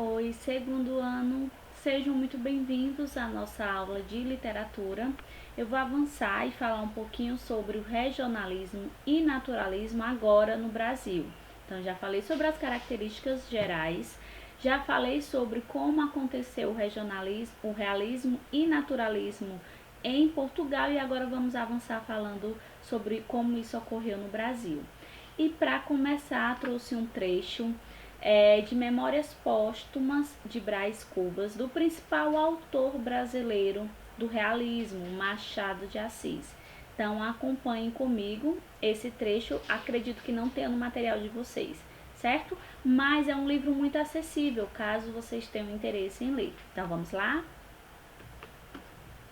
Oi, segundo ano, sejam muito bem-vindos à nossa aula de literatura. Eu vou avançar e falar um pouquinho sobre o regionalismo e naturalismo agora no Brasil. Então, já falei sobre as características gerais, já falei sobre como aconteceu o regionalismo, o realismo e naturalismo em Portugal e agora vamos avançar falando sobre como isso ocorreu no Brasil. E para começar, trouxe um trecho de Memórias Póstumas de Brás Cubas, do principal autor brasileiro do realismo, Machado de Assis. Então acompanhem comigo esse trecho, acredito que não tenha no material de vocês, certo? Mas é um livro muito acessível, caso vocês tenham interesse em ler. Então vamos lá?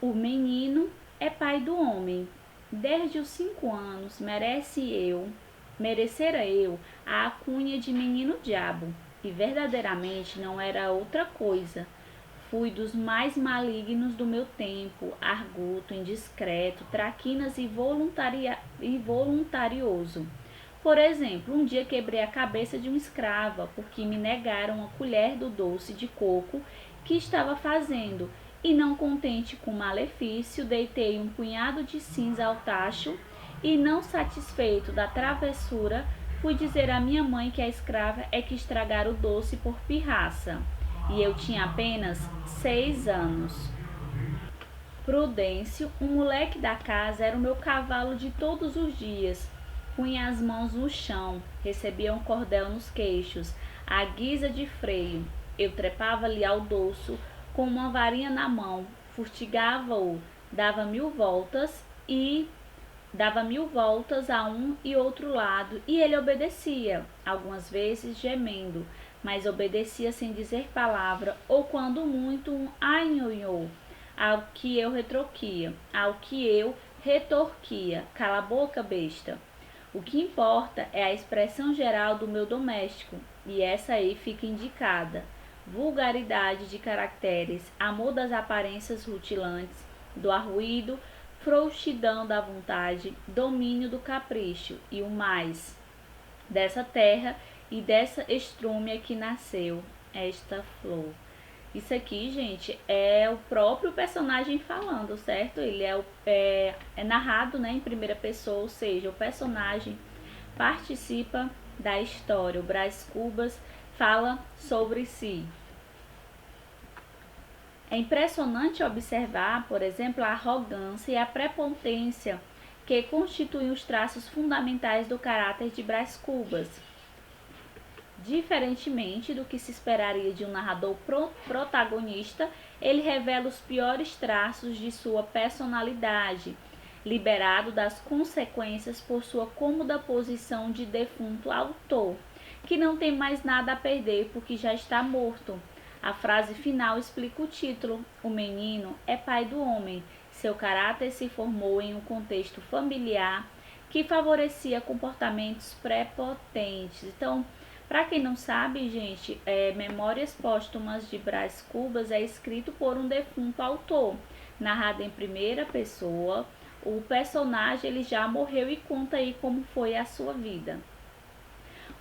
O menino é pai do homem. Desde os 5 anos merecera eu a alcunha de menino diabo, e verdadeiramente não era outra coisa. Fui dos mais malignos do meu tempo, arguto, indiscreto, traquinas e voluntarioso. Por exemplo, um dia quebrei a cabeça de uma escrava, porque me negaram a colher do doce de coco que estava fazendo, e não contente com o malefício, deitei um punhado de cinza ao tacho, e não satisfeito da travessura, fui dizer à minha mãe que a escrava é que estragara o doce por pirraça. E eu tinha apenas 6 anos. Prudêncio, um moleque da casa, era o meu cavalo de todos os dias. Punha as mãos no chão, recebia um cordel nos queixos, à guisa de freio. Eu trepava-lhe ao dorso com uma varinha na mão, fustigava-o, dava 1000 voltas a um e outro lado, e ele obedecia, algumas vezes gemendo, mas obedecia sem dizer palavra, ou quando muito um ai-nho-nho, ao que eu retorquia, cala a boca, besta. O que importa é a expressão geral do meu doméstico, e essa aí fica indicada. Vulgaridade de caracteres, amor das aparências rutilantes, do arruído, frouxidão da vontade, domínio do capricho, e o mais. Dessa terra e dessa estrúmia que nasceu esta flor. Isso aqui, gente, é o próprio personagem falando, certo? Ele é narrado, né, em primeira pessoa, ou seja, o personagem participa da história. O Brás Cubas fala sobre si. É impressionante observar, por exemplo, a arrogância e a prepotência que constituem os traços fundamentais do caráter de Brás Cubas. Diferentemente do que se esperaria de um narrador protagonista, ele revela os piores traços de sua personalidade, liberado das consequências por sua cômoda posição de defunto autor, que não tem mais nada a perder porque já está morto. A frase final explica o título: o menino é pai do homem. Seu caráter se formou em um contexto familiar que favorecia comportamentos prepotentes. Então, para quem não sabe, gente, Memórias Póstumas de Brás Cubas é escrito por um defunto autor, narrado em primeira pessoa. O personagem ele já morreu e conta aí como foi a sua vida.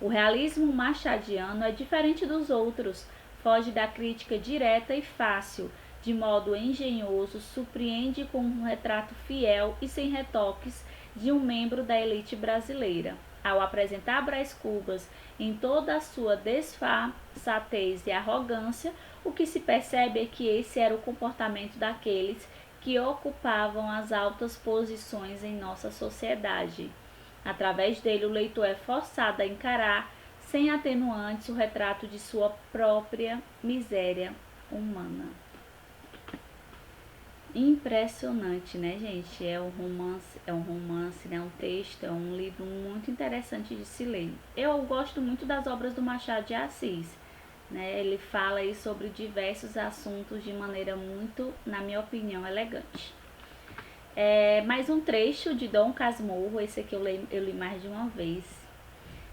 O realismo machadiano é diferente dos outros, foge da crítica direta e fácil, de modo engenhoso, surpreende com um retrato fiel e sem retoques de um membro da elite brasileira. Ao apresentar Brás Cubas em toda a sua desfaçatez e arrogância, o que se percebe é que esse era o comportamento daqueles que ocupavam as altas posições em nossa sociedade. Através dele, o leitor é forçado a encarar, sem atenuantes, o retrato de sua própria miséria humana. Impressionante, né, gente? É um romance, né? Um texto, é um livro muito interessante de se ler. Eu gosto muito das obras do Machado de Assis, né? Ele fala aí sobre diversos assuntos de maneira muito, na minha opinião, elegante. Mais um trecho de Dom Casmurro, esse aqui eu li mais de uma vez.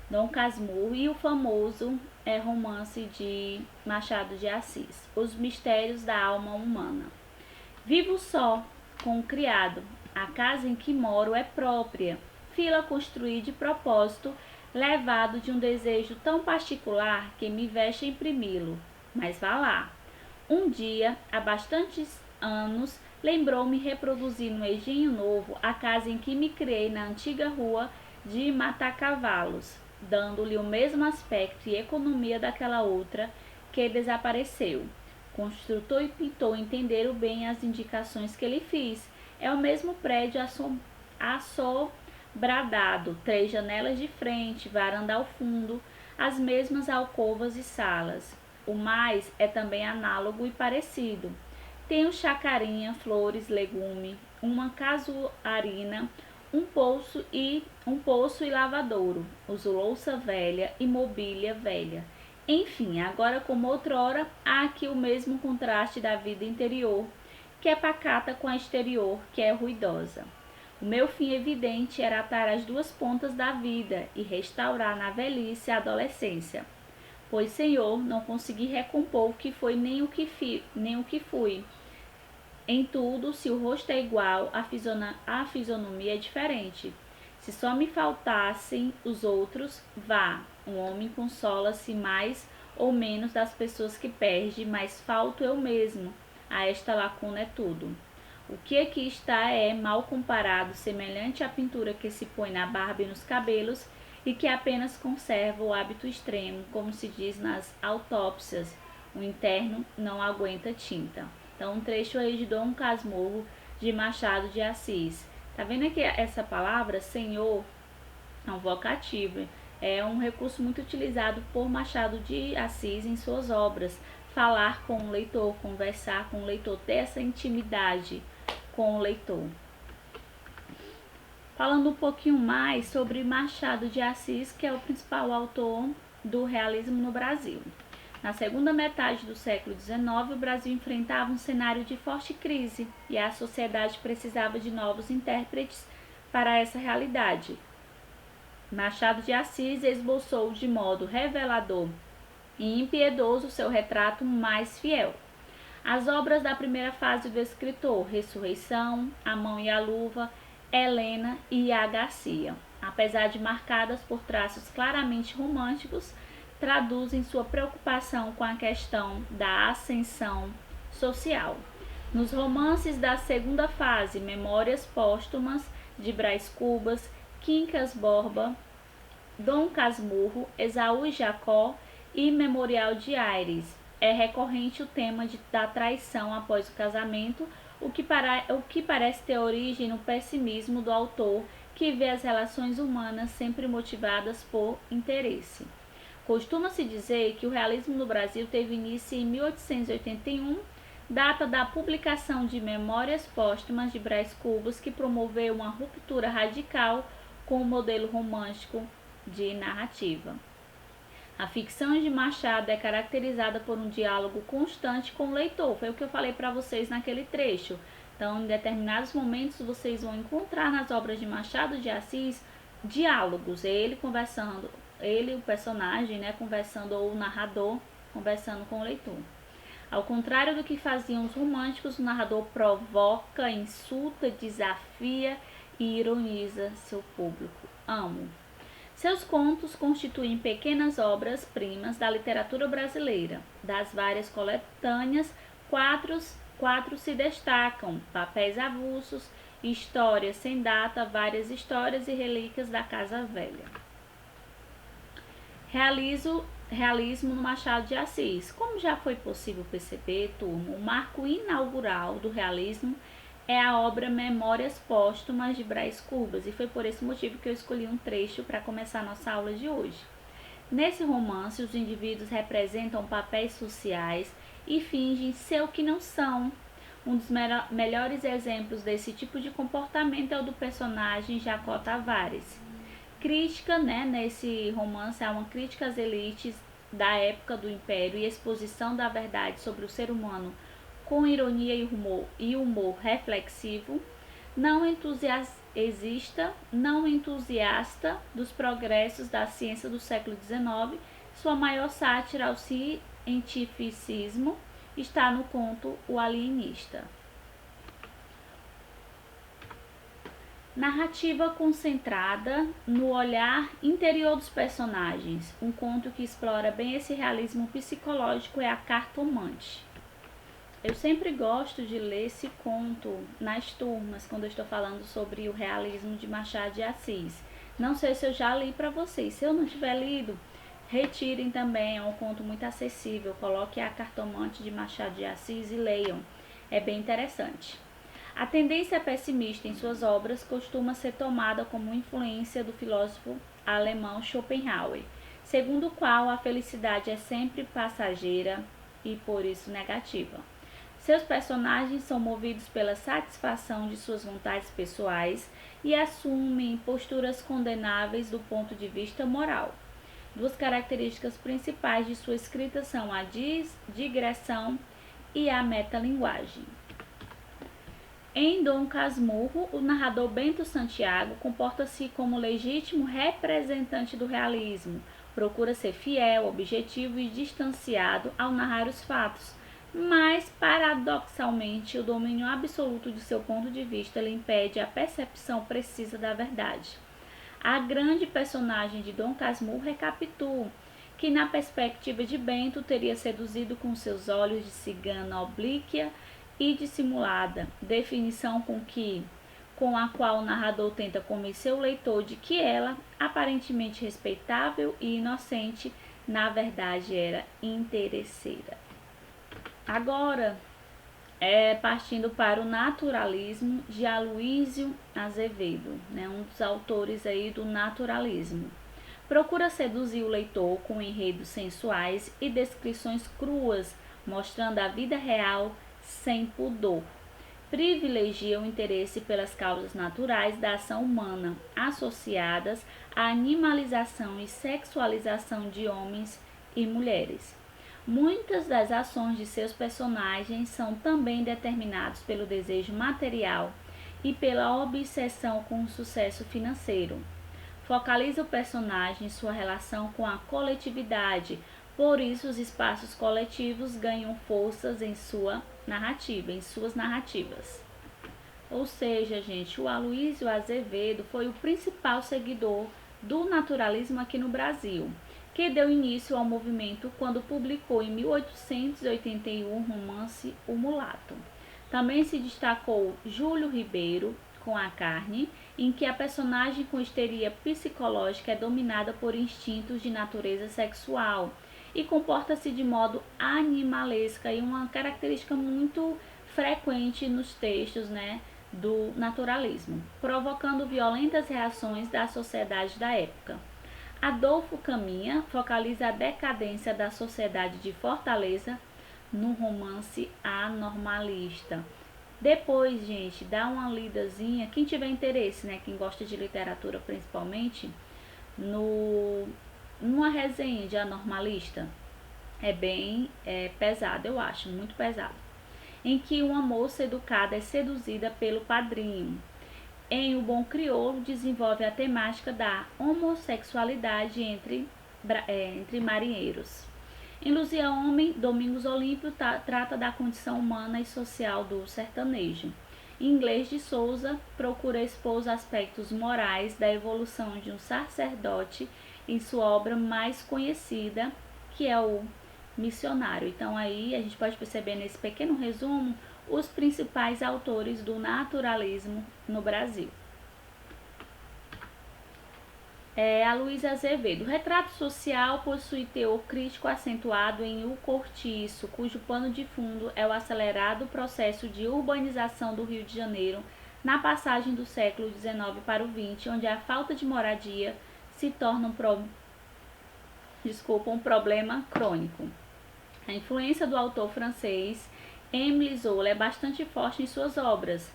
Dom Casmurro e o famoso romance de Machado de Assis, Os Mistérios da Alma Humana. Vivo só, com o criado. A casa em que moro é própria. Fila construí de propósito, levado de um desejo tão particular que me veste imprimi-lo. mas vá lá. Um dia, há bastantes anos, lembrou-me reproduzir no Engenho Novo a casa em que me criei na antiga rua de Matacavalos, dando-lhe o mesmo aspecto e economia daquela outra que desapareceu. O construtor e pintor entenderam bem as indicações que lhe fiz. É o mesmo prédio assobradado, 3 janelas de frente, varanda ao fundo, as mesmas alcovas e salas. O mais é também análogo e parecido. Tem chacarinha, flores, legume, uma casuarina, um poço e lavadouro, uso louça velha e mobília velha. Enfim, agora como outrora, há aqui o mesmo contraste da vida interior, que é pacata, com a exterior, que é ruidosa. O meu fim evidente era atar as duas pontas da vida e restaurar na velhice a adolescência. Pois, Senhor, não consegui recompor o que foi nem o que fui. Em tudo, se o rosto é igual, a fisionomia é diferente. Se só me faltassem os outros, vá. Um homem consola-se mais ou menos das pessoas que perde, mas falto eu mesmo. A esta lacuna é tudo. O que aqui está é, mal comparado, semelhante à pintura que se põe na barba e nos cabelos e que apenas conserva o hábito extremo, como se diz nas autópsias. O interno não aguenta tinta. Então, um trecho aí de Dom Casmurro, de Machado de Assis. Tá vendo aqui essa palavra, Senhor, é um vocativo. É um recurso muito utilizado por Machado de Assis em suas obras. Falar com o leitor, conversar com o leitor, ter essa intimidade com o leitor. Falando um pouquinho mais sobre Machado de Assis, que é o principal autor do realismo no Brasil. Na segunda metade do século XIX, o Brasil enfrentava um cenário de forte crise e a sociedade precisava de novos intérpretes para essa realidade. Machado de Assis esboçou de modo revelador e impiedoso seu retrato mais fiel. As obras da primeira fase do escritor, Ressurreição, A Mão e a Luva, Helena e A Garcia, apesar de marcadas por traços claramente românticos, traduzem sua preocupação com a questão da ascensão social. Nos romances da segunda fase, Memórias Póstumas, de Brás Cubas, Quincas Borba, Dom Casmurro, Esaú e Jacó e Memorial de Aires, é recorrente o tema da traição após o casamento, o que parece ter origem no pessimismo do autor, que vê as relações humanas sempre motivadas por interesse. Costuma-se dizer que o realismo no Brasil teve início em 1881, data da publicação de Memórias Póstumas de Brás Cubas, que promoveu uma ruptura radical com o modelo romântico de narrativa. A ficção de Machado é caracterizada por um diálogo constante com o leitor. Foi o que eu falei para vocês naquele trecho. Então, em determinados momentos, vocês vão encontrar nas obras de Machado de Assis diálogos. Ele conversando, ele, o personagem, né, conversando, ou o narrador, conversando com o leitor. Ao contrário do que faziam os românticos, o narrador provoca, insulta, desafia e ironiza seu público. Amo. Seus contos constituem pequenas obras-primas da literatura brasileira. Das várias coletâneas, quatro se destacam: Papéis Avulsos, Histórias sem Data, Várias Histórias e Relíquias da Casa Velha. Realismo no Machado de Assis. Como já foi possível perceber, turma, o marco inaugural do realismo é a obra Memórias Póstumas de Brás Cubas, e foi por esse motivo que eu escolhi um trecho para começar a nossa aula de hoje. Nesse romance, os indivíduos representam papéis sociais e fingem ser o que não são. Um dos melhores exemplos desse tipo de comportamento é o do personagem Jacó Tavares. Crítica, nesse romance, há uma crítica às elites da época do Império e exposição da verdade sobre o ser humano com ironia e humor reflexivo, não entusiasta dos progressos da ciência do século XIX. Sua maior sátira ao cientificismo está no conto O Alienista. Narrativa concentrada no olhar interior dos personagens. Um conto que explora bem esse realismo psicológico é A Cartomante. Eu sempre gosto de ler esse conto nas turmas, quando eu estou falando sobre o realismo de Machado de Assis. Não sei se eu já li para vocês. Se eu não tiver lido, retirem também. É um conto muito acessível. Coloque A Cartomante de Machado de Assis e leiam. É bem interessante. A tendência pessimista em suas obras costuma ser tomada como influência do filósofo alemão Schopenhauer, segundo o qual a felicidade é sempre passageira e por isso negativa. Seus personagens são movidos pela satisfação de suas vontades pessoais e assumem posturas condenáveis do ponto de vista moral. Duas características principais de sua escrita são a digressão e a metalinguagem. Em Dom Casmurro, o narrador Bento Santiago comporta-se como legítimo representante do realismo, procura ser fiel, objetivo e distanciado ao narrar os fatos, mas, paradoxalmente, o domínio absoluto de seu ponto de vista lhe impede a percepção precisa da verdade. A grande personagem de Dom Casmurro é Capitu, que na perspectiva de Bento teria seduzido com seus olhos de cigana oblíqua e dissimulada, definição com a qual o narrador tenta convencer o leitor de que ela, aparentemente respeitável e inocente, na verdade era interesseira. Agora, partindo para o naturalismo de Aloísio Azevedo, um dos autores aí do naturalismo. Procura seduzir o leitor com enredos sensuais e descrições cruas, mostrando a vida real sem pudor. Privilegia o interesse pelas causas naturais da ação humana, associadas à animalização e sexualização de homens e mulheres. Muitas das ações de seus personagens são também determinadas pelo desejo material e pela obsessão com o sucesso financeiro. Focaliza o personagem em sua relação com a coletividade, por isso os espaços coletivos ganham forças em suas narrativas. Ou seja, gente, o Aloísio Azevedo foi o principal seguidor do naturalismo aqui no Brasil, que deu início ao movimento quando publicou em 1881 o romance O Mulato. Também se destacou Júlio Ribeiro, com A Carne, em que a personagem com histeria psicológica é dominada por instintos de natureza sexual e comporta-se de modo animalesca, e uma característica muito frequente nos textos, do naturalismo, provocando violentas reações da sociedade da época. Adolfo Caminha focaliza a decadência da sociedade de Fortaleza no romance Anormalista. Depois, gente, dá uma lidazinha, quem tiver interesse, quem gosta de literatura principalmente, numa resenha de Anormalista. É bem pesado, eu acho, muito pesado. Em que uma moça educada é seduzida pelo padrinho. Em O Bom Crioulo, desenvolve a temática da homossexualidade entre marinheiros. Em Luzia Homem, Domingos Olímpio trata da condição humana e social do sertanejo. Em Inglês de Souza, procura expor os aspectos morais da evolução de um sacerdote em sua obra mais conhecida, que é o Missionário. Então aí a gente pode perceber nesse pequeno resumo os principais autores do naturalismo no Brasil. Aloísio Azevedo. O retrato social possui teor crítico acentuado em O Cortiço, cujo pano de fundo é o acelerado processo de urbanização do Rio de Janeiro na passagem do século XIX para o XX, onde a falta de moradia se torna um problema crônico. A influência do autor francês Émile Zola é bastante forte em suas obras.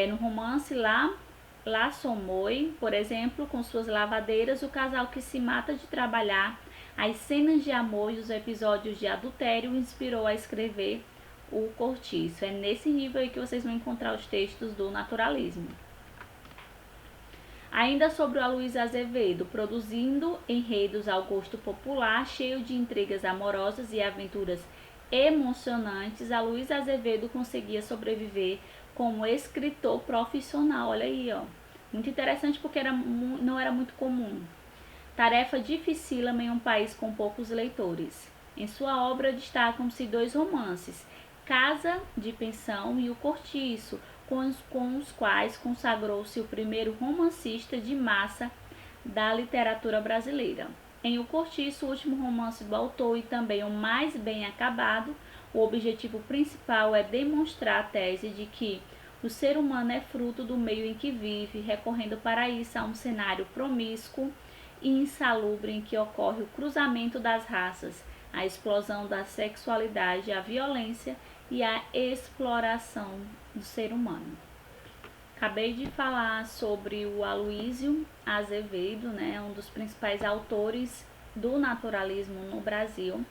No romance La Sommoy, por exemplo, com suas lavadeiras, o casal que se mata de trabalhar, as cenas de amor e os episódios de adultério inspirou a escrever O Cortiço. É nesse nível aí que vocês vão encontrar os textos do naturalismo. Ainda sobre o Aloísio Azevedo, produzindo enredos ao gosto popular, cheio de intrigas amorosas e aventuras emocionantes, Aloísio Azevedo conseguia sobreviver como escritor profissional. Olha aí, Muito interessante porque não era muito comum. Tarefa dificílima em um país com poucos leitores. Em sua obra destacam-se 2 romances, Casa de Pensão e O Cortiço, com os quais consagrou-se o primeiro romancista de massa da literatura brasileira. Em O Cortiço, o último romance do autor e também o mais bem acabado, o objetivo principal é demonstrar a tese de que o ser humano é fruto do meio em que vive, recorrendo para isso a um cenário promíscuo e insalubre em que ocorre o cruzamento das raças, a explosão da sexualidade, a violência e a exploração do ser humano. Acabei de falar sobre o Aloysio Azevedo, né, um dos principais autores do naturalismo no Brasil.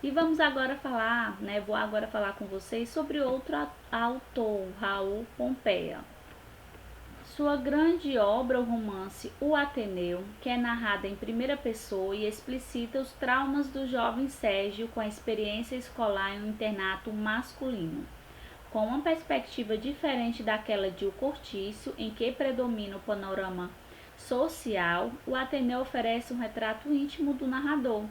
E vamos agora falar, vou agora falar com vocês sobre outro autor, Raul Pompeia. Sua grande obra, o romance O Ateneu, que é narrada em primeira pessoa e explicita os traumas do jovem Sérgio com a experiência escolar em um internato masculino. Com uma perspectiva diferente daquela de O Cortiço, em que predomina o panorama social, o Ateneu oferece um retrato íntimo do narrador.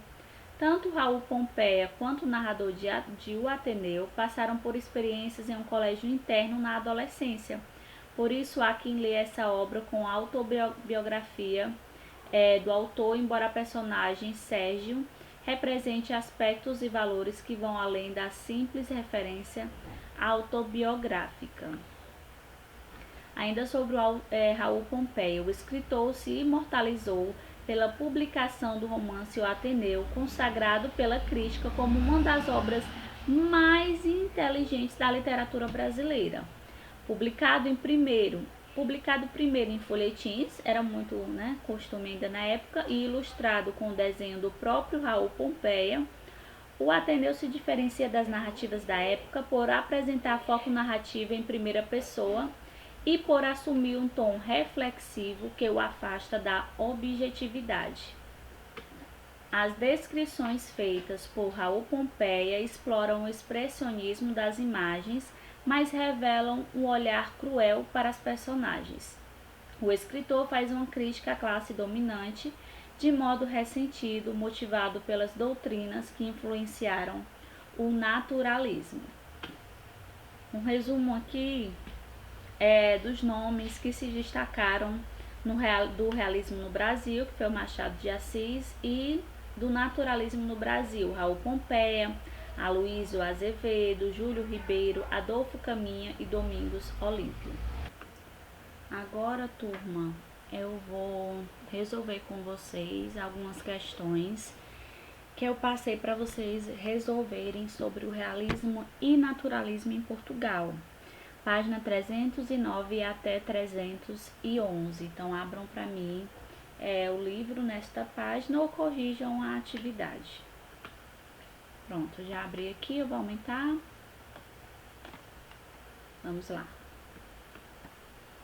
Tanto Raul Pompeia quanto o narrador de O Ateneu passaram por experiências em um colégio interno na adolescência. Por isso, há quem lê essa obra com autobiografia do autor, embora a personagem Sérgio represente aspectos e valores que vão além da simples referência autobiográfica. Ainda sobre Raul Pompeia, o escritor se imortalizou pela publicação do romance O Ateneu, consagrado pela crítica como uma das obras mais inteligentes da literatura brasileira. Publicado primeiro em folhetins, era muito costume ainda na época, e ilustrado com o desenho do próprio Raul Pompeia, o Ateneu se diferencia das narrativas da época por apresentar foco narrativo em primeira pessoa e por assumir um tom reflexivo que o afasta da objetividade. As descrições feitas por Raul Pompeia exploram o expressionismo das imagens, mas revelam um olhar cruel para as personagens. O escritor faz uma crítica à classe dominante, de modo ressentido, motivado pelas doutrinas que influenciaram o naturalismo. Um resumo aqui dos nomes que se destacaram do realismo no Brasil, que foi o Machado de Assis, e do naturalismo no Brasil, Raul Pompeia, Aloysio Azevedo, Júlio Ribeiro, Adolfo Caminha e Domingos Olímpio. Agora, turma, eu vou resolver com vocês algumas questões que eu passei para vocês resolverem sobre o realismo e naturalismo em Portugal. Página 309 até 311. Então, abram para mim o livro nesta página ou corrijam a atividade. Pronto, já abri aqui, eu vou aumentar. Vamos lá.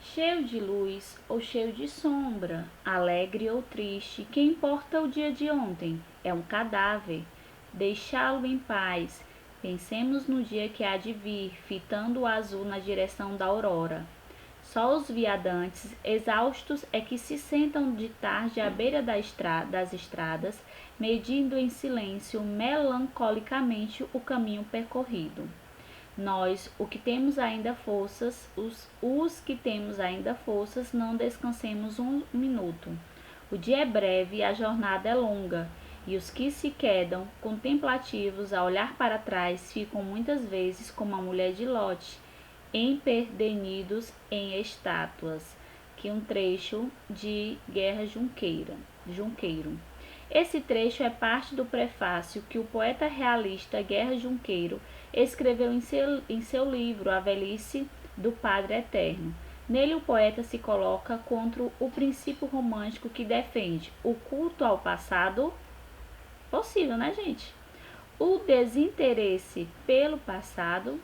Cheio de luz ou cheio de sombra, alegre ou triste, que importa o dia de ontem? É um cadáver. Deixá-lo em paz. Pensemos no dia que há de vir, fitando o azul na direção da aurora. Só os viadantes exaustos é que se sentam de tarde à beira das estradas, medindo em silêncio melancolicamente o caminho percorrido. Nós, os que temos ainda forças, não descansemos um minuto. O dia é breve e a jornada é longa, e os que se quedam contemplativos a olhar para trás ficam muitas vezes como a mulher de Lote, empedernidos em estátuas. Que um trecho de Guerra Junqueiro. Esse trecho é parte do prefácio que o poeta realista Guerra Junqueiro escreveu em seu livro A Velhice do Padre Eterno. Nele o poeta se coloca contra o princípio romântico que defende o culto ao passado, possível, né, gente? O desinteresse pelo passado,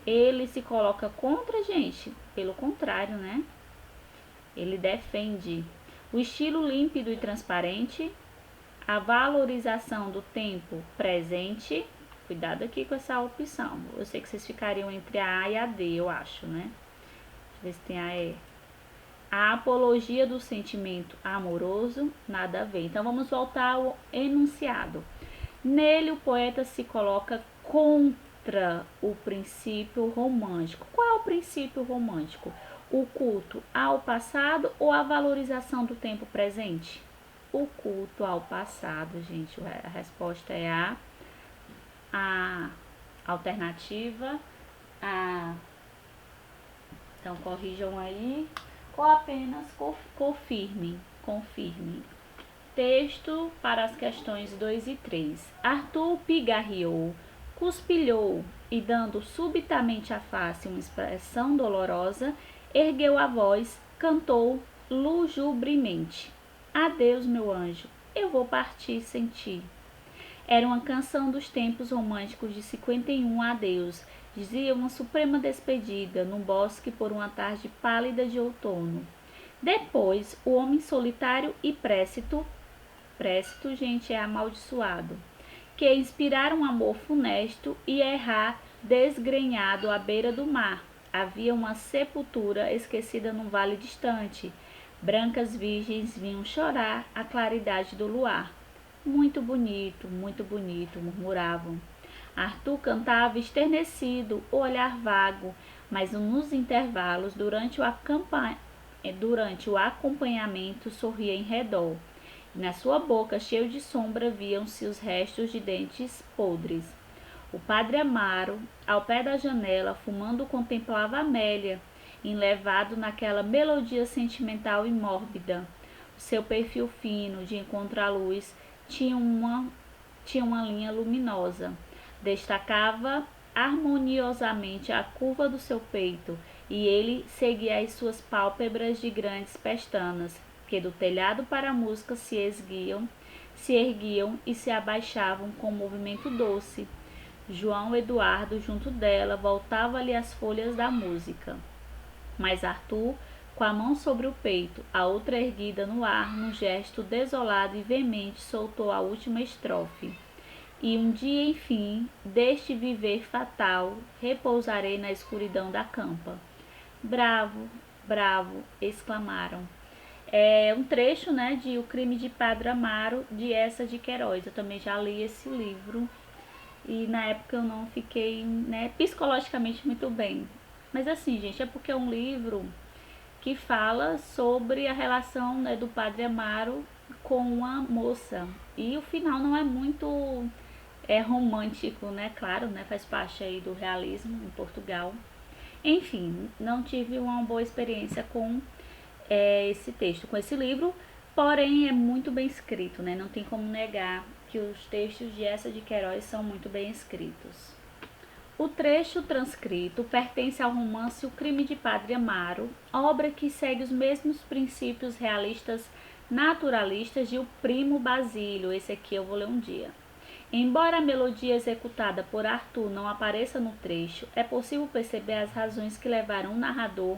ele se coloca contra, gente, pelo contrário, né? Ele defende o estilo límpido e transparente, a valorização do tempo presente. Cuidado aqui com essa opção. Eu sei que vocês ficariam entre a A e a D, eu acho, né? Deixa eu ver se tem a E. A apologia do sentimento amoroso, nada a ver. Então vamos voltar ao enunciado. Nele o poeta se coloca contra o princípio romântico. Qual é o princípio romântico? O culto ao passado ou a valorização do tempo presente? O culto ao passado, gente. A resposta é a alternativa A. Então corrijam aí ou apenas confirme. Texto para as questões 2 e 3. Arthur pigarreou, cuspilhou e, dando subitamente à face uma expressão dolorosa, ergueu a voz, cantou lugubremente. Adeus, meu anjo, eu vou partir sem ti. Era uma canção dos tempos românticos de 51 adeus. Dizia uma suprema despedida no bosque por uma tarde pálida de outono. Depois, o homem solitário e précito, gente, é amaldiçoado, que inspirara um amor funesto e errar desgrenhado à beira do mar. Havia uma sepultura esquecida num vale distante. Brancas virgens vinham chorar à claridade do luar. Muito bonito, murmuravam. Arthur cantava esternecido, o olhar vago, mas nos intervalos, durante o acompanhamento, sorria em redor. Na sua boca, cheio de sombra, viam-se os restos de dentes podres. O padre Amaro, ao pé da janela, fumando, contemplava Amélia, enlevado naquela melodia sentimental e mórbida. O seu perfil fino, de contraluz, tinha uma linha luminosa. Destacava harmoniosamente a curva do seu peito, e ele seguia as suas pálpebras de grandes pestanas, que do telhado para a música se erguiam e se abaixavam com um movimento doce. João Eduardo, junto dela, voltava-lhe as folhas da música. Mas Arthur, com a mão sobre o peito, a outra erguida no ar, num gesto desolado e veemente, soltou a última estrofe. E um dia, enfim, deste viver fatal, repousarei na escuridão da campa. Bravo, bravo, exclamaram. É um trecho, né, de O Crime de Padre Amaro, de Eça de Queiroz. Eu também já li esse livro e na época eu não fiquei, né, psicologicamente muito bem. Mas assim, gente, é porque é um livro que fala sobre a relação, né, do Padre Amaro com uma moça. E o final não é muito romântico, né? Claro, né? Faz parte aí do realismo em Portugal. Enfim, não tive uma boa experiência com esse texto, com esse livro, porém é muito bem escrito, né? Não tem como negar que os textos de Eça de Queiroz são muito bem escritos. O trecho transcrito pertence ao romance O Crime de Padre Amaro, obra que segue os mesmos princípios realistas naturalistas de O Primo Basílio. Esse aqui eu vou ler um dia. Embora a melodia executada por Arthur não apareça no trecho, é possível perceber as razões que levaram o narrador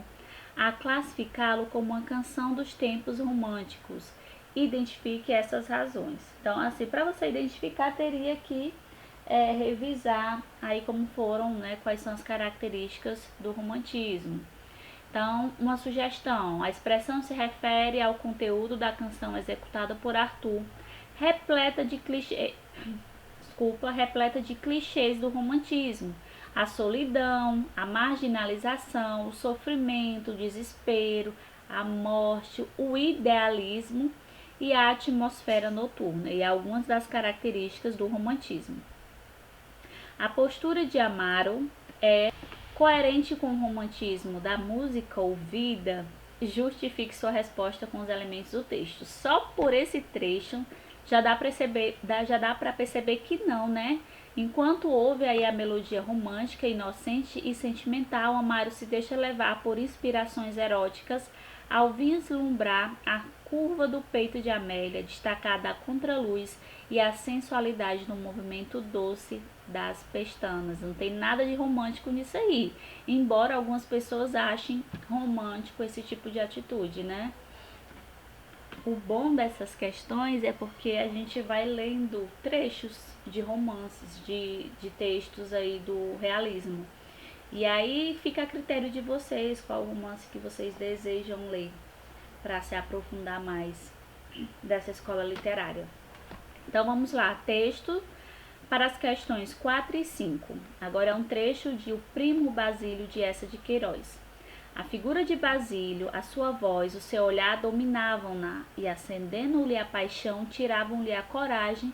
a classificá-lo como uma canção dos tempos românticos. Identifique essas razões. Então, assim, para você identificar, teria que revisar aí como foram, né, quais são as características do romantismo. Então, uma sugestão: a expressão se refere ao conteúdo da canção executada por Arthur, repleta de clichês do romantismo: a solidão, a marginalização, o sofrimento, o desespero, a morte, o idealismo e a atmosfera noturna, e algumas das características do romantismo. A postura de Amaro é coerente com o romantismo da música ouvida. Justifique sua resposta com os elementos do texto. Só por esse trecho já dá para perceber que não, né? Enquanto ouve aí a melodia romântica, inocente e sentimental, Amaro se deixa levar por inspirações eróticas ao vislumbrar a curva do peito de Amélia, destacada a contraluz, e a sensualidade no movimento doce das pestanas. Não tem nada de romântico nisso aí, embora algumas pessoas achem romântico esse tipo de atitude, né? O bom dessas questões é porque a gente vai lendo trechos de romances, de textos aí do realismo. E aí fica a critério de vocês qual romance que vocês desejam ler. para se aprofundar mais dessa escola literária. Então vamos lá, texto para as questões 4 e 5. Agora é um trecho de O Primo Basílio de Eça de Queiroz. A figura de Basílio, a sua voz, o seu olhar dominavam-na e, acendendo-lhe a paixão, tiravam-lhe a coragem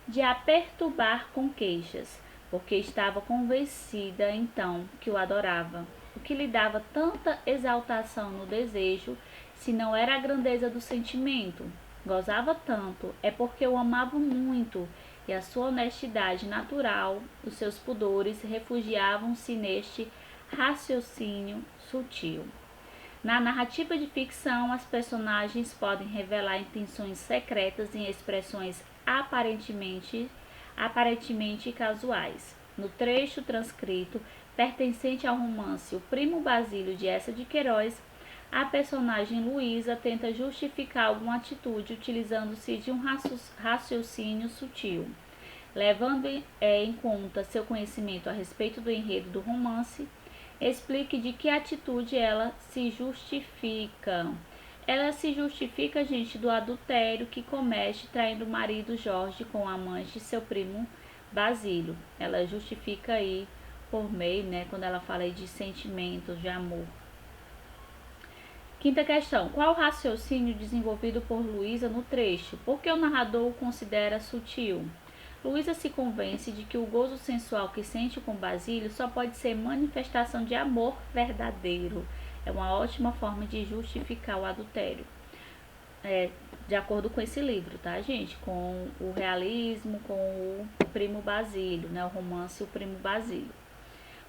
de a perturbar com queixas, porque estava convencida então que o adorava. O que lhe dava tanta exaltação no desejo, se não era a grandeza do sentimento? Gozava tanto, é porque o amava muito, e a sua honestidade natural, os seus pudores refugiavam-se neste raciocínio sutil. Na narrativa de ficção, as personagens podem revelar intenções secretas em expressões aparentemente casuais. No trecho transcrito, pertencente ao romance O Primo Basílio de Eça de Queiroz, a personagem Luísa tenta justificar alguma atitude utilizando-se de um raciocínio sutil. Levando em conta seu conhecimento a respeito do enredo do romance, explique de que atitude ela se justifica. Ela se justifica, gente, do adultério que comete traindo o marido Jorge com a amante de seu primo Basílio. Ela justifica aí por meio, quando ela fala aí de sentimentos, de amor. Quinta questão. Qual o raciocínio desenvolvido por Luísa no trecho? Por que o narrador o considera sutil? Luísa se convence de que o gozo sensual que sente com Basílio só pode ser manifestação de amor verdadeiro. É uma ótima forma de justificar o adultério. De acordo com esse livro, tá, gente? Com o realismo, com o Primo Basílio, o romance O Primo Basílio.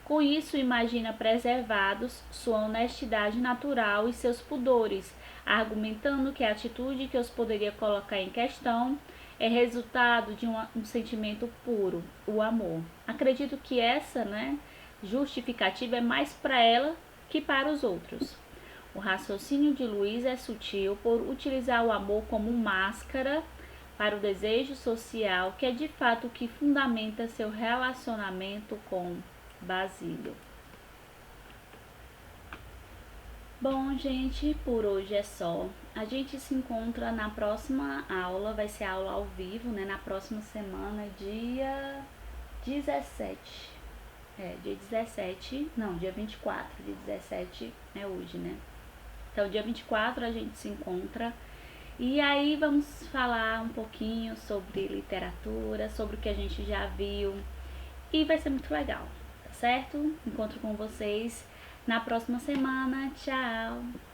Com isso, imagina preservados sua honestidade natural e seus pudores, argumentando que a atitude que os poderia colocar em questão é resultado de um sentimento puro, o amor. Acredito que essa, justificativa é mais para ela que para os outros. O raciocínio de Luísa é sutil por utilizar o amor como máscara para o desejo social, que é de fato o que fundamenta seu relacionamento com Basílio. Bom, gente, por hoje é só. A gente se encontra na próxima aula, vai ser aula ao vivo, na próxima semana, dia 17. Dia 17, não, dia 24, dia 17 é hoje, Então, dia 24 a gente se encontra. E aí vamos falar um pouquinho sobre literatura, sobre o que a gente já viu. E vai ser muito legal, tá certo? Encontro com vocês na próxima semana. Tchau!